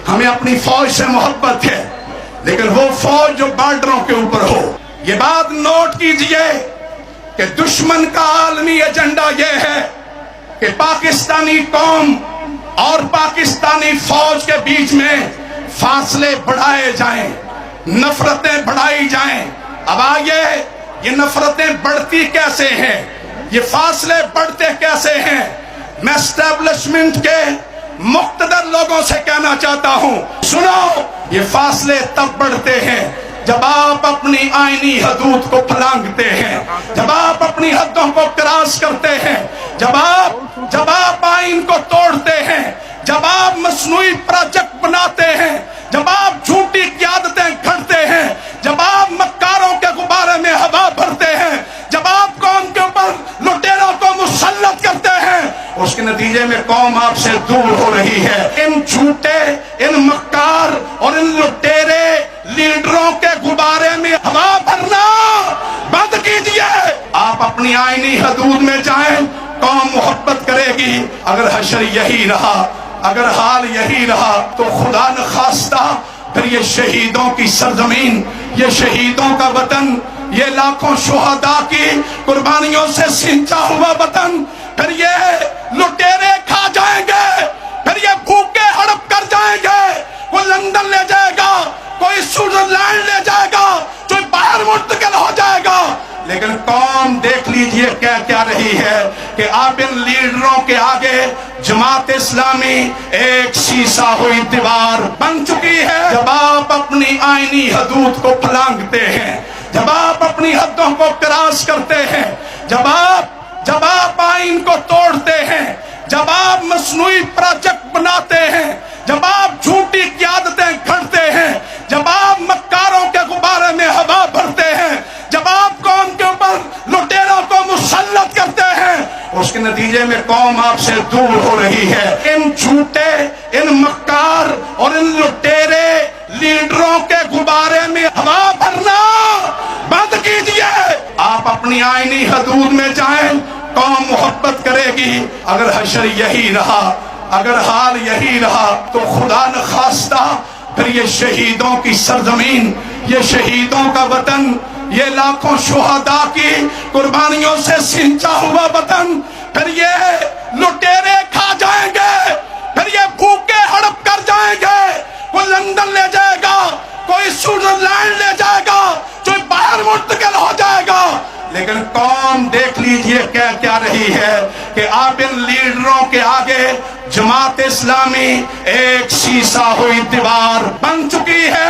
ہمیں اپنی فوج سے محبت ہے، لیکن وہ فوج جو بارڈروں کے اوپر ہو۔ یہ بات نوٹ کیجئے کہ دشمن کا عالمی ایجنڈا یہ ہے کہ پاکستانی قوم اور پاکستانی فوج کے بیچ میں فاصلے بڑھائے جائیں، نفرتیں بڑھائی جائیں۔ اب آئیے، یہ نفرتیں بڑھتی کیسے ہیں، یہ فاصلے بڑھتے کیسے ہیں؟ میں اسٹیبلشمنٹ کے مقتدر لوگوں سے کہنا چاہتا ہوں، سنو، یہ فاصلے تب بڑھتے ہیں جب آپ اپنی آئینی حدود کو پھلانگتے ہیں، جب آپ اپنی حدوں کو کراس کرتے ہیں، جب آپ آئین کو توڑتے ہیں، جب آپ مصنوعی پروجیکٹ بناتے ہیں، جب آپ جھوٹی قیادتیں گھڑتے ہیں، جب آپ مکاروں کے غبارے میں ہوا بھرتے ہیں، جب آپ قوم کے اوپر لٹیروں کو مسلط کرتے ہیں، اس کے نتیجے میں قوم آپ سے دور ہو رہی ہے۔ ان جھوٹے، ان مکار اور ان لٹیرے لیڈروں کے غبارے میں ہوا بھرنا بند کیجئے۔ آپ اپنی آئینی حدود میں جائیں، قوم محبت کرے گی۔ اگر حشر یہی رہا، اگر حال یہی رہا تو خدا نخواستہ پھر یہ شہیدوں کی سرزمین، یہ شہیدوں کا وطن، یہ لاکھوں شہداء کی قربانیوں سے سینچا ہوا وطن، پھر یہ لٹیرے کھا جائیں گے، پھر یہ بھوکے ہڑپ کر جائیں گے۔ کوئی لندن لے جائے گا، کوئی سوئٹزرلینڈ لے جائے گا، کوئی باہر منتقل ہو جائے گا، لیکن قوم دیکھ لیجئے کیا رہی ہے کہ آپ ان لیڈروں کے آگے جماعت اسلامی ایک سیسا ہوئی دیوار بن چکی ہے۔ جب آپ اپنی آئینی حدود کو پھلانگتے ہیں، جب آپ اپنی حدوں کو کراس کرتے ہیں، جب آپ آئین کو توڑتے ہیں، جب آپ مصنوعی پروجیکٹ بناتے ہیں، جب آپ جھوٹی قیادتیں گھڑتے ہیں، جب آپ مکاروں کے غبارے میں ہوا بھرتے ہیں، جب آپ قوم کے اوپر لٹیروں کو مسلط کرتے ہیں، اس کے نتیجے میں قوم آپ سے دور ہو رہی ہے۔ ان جھوٹے، ان مکار اور ان لٹیرے لیڈروں کے غبارے میں ہوا بھرنا بند کیجئے۔ آپ اپنی آئینی حدود میں جائیں، قوم محبت کرے گی۔ اگر حشر یہی رہا، اگر حال یہی رہا تو خدا نخواستہ پھر یہ شہیدوں کی سرزمین، یہ شہیدوں کا وطن، یہ لاکھوں شہداء کی قربانیوں سے سینچا ہوا وطن، پھر یہ لٹیرے کھا جائیں گے، پھر یہ بھوکے ہڑپ کر جائیں گے۔ کوئی لندن لے جائے گا، کوئی سوئٹزرلینڈ لے جائے گا، کوئی باہر منتقل ہو جائے گا، لیکن قوم دیکھ لیجئے کیا رہی ہے کہ آپ ان لیڈروں کے آگے جماعت اسلامی ایک سیسا ہوئی دیوار بن چکی ہے۔